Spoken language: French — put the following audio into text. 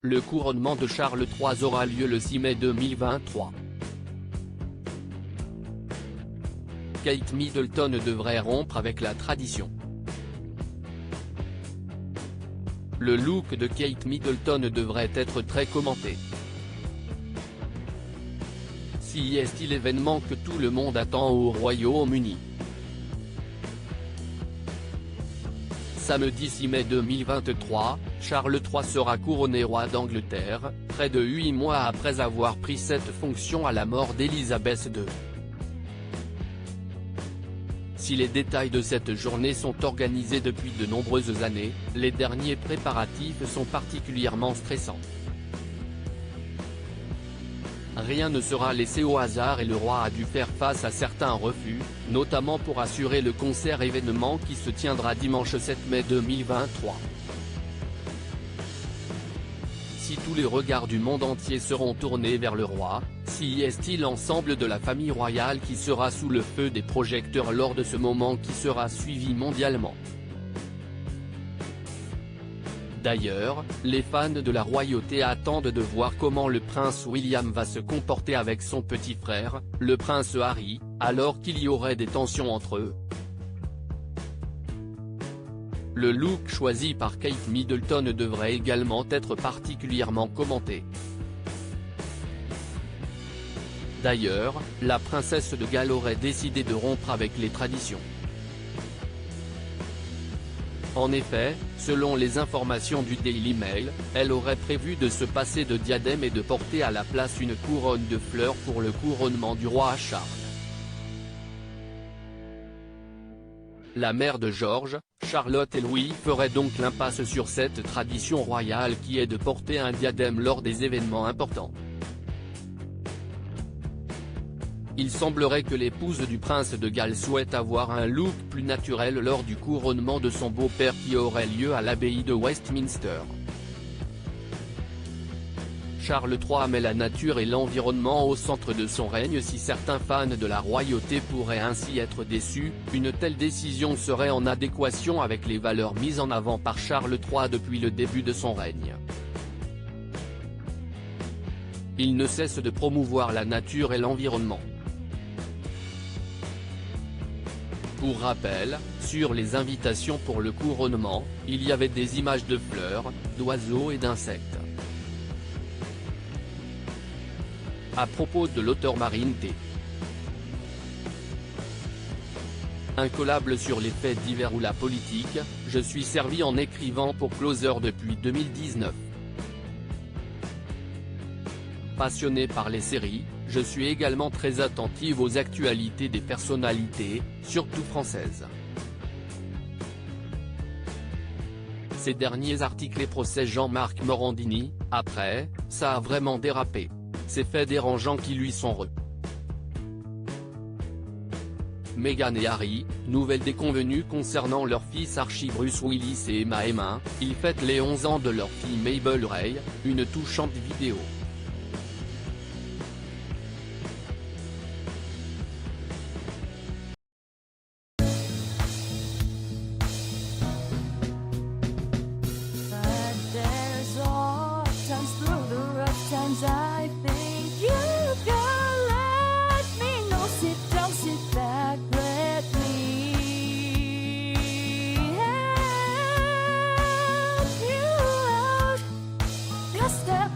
Le couronnement de Charles III aura lieu le 6 mai 2023. Kate Middleton devrait rompre avec la tradition. Le look de Kate Middleton devrait être très commenté. Si est-il l'événement que tout le monde attend au Royaume-Uni. Samedi 6 mai 2023, Charles III sera couronné roi d'Angleterre, près de 8 mois après avoir pris cette fonction à la mort d'Élisabeth II. Si les détails de cette journée sont organisés depuis de nombreuses années, les derniers préparatifs sont particulièrement stressants. Rien ne sera laissé au hasard et le roi a dû faire face à certains refus, notamment pour assurer le concert événement qui se tiendra dimanche 7 mai 2023. Si tous les regards du monde entier seront tournés vers le roi, si est-il l'ensemble de la famille royale qui sera sous le feu des projecteurs lors de ce moment qui sera suivi mondialement. D'ailleurs, les fans de la royauté attendent de voir comment le prince William va se comporter avec son petit frère, le prince Harry, alors qu'il y aurait des tensions entre eux. Le look choisi par Kate Middleton devrait également être particulièrement commenté. D'ailleurs, la princesse de Galles aurait décidé de rompre avec les traditions. En effet, selon les informations du Daily Mail, elle aurait prévu de se passer de diadème et de porter à la place une couronne de fleurs pour le couronnement du roi Charles. La mère de George, Charlotte et Louis ferait donc l'impasse sur cette tradition royale qui est de porter un diadème lors des événements importants. Il semblerait que l'épouse du prince de Galles souhaite avoir un look plus naturel lors du couronnement de son beau-père qui aurait lieu à l'abbaye de Westminster. Charles III met la nature et l'environnement au centre de son règne. Si certains fans de la royauté pourraient ainsi être déçus, une telle décision serait en adéquation avec les valeurs mises en avant par Charles III depuis le début de son règne. Il ne cesse de promouvoir la nature et l'environnement. Pour rappel, sur les invitations pour le couronnement, il y avait des images de fleurs, d'oiseaux et d'insectes. À propos de l'auteur Marine T. Incollable sur les faits divers ou la politique, je suis servi en écrivant pour Closer depuis 2019. Passionné par les séries, je suis également très attentive aux actualités des personnalités, surtout françaises. Ces derniers articles et procès Jean-Marc Morandini, après, ça a vraiment dérapé. Ces faits dérangeants qui lui sont Meghan et Harry, nouvelle déconvenue concernant leur fils Archie Bruce Willis et Emma Heming, ils fêtent les 11 ans de leur fille Mabel Ray, une touchante vidéo. I think you can let me know. Sit down, sit back, let me help you out. Just step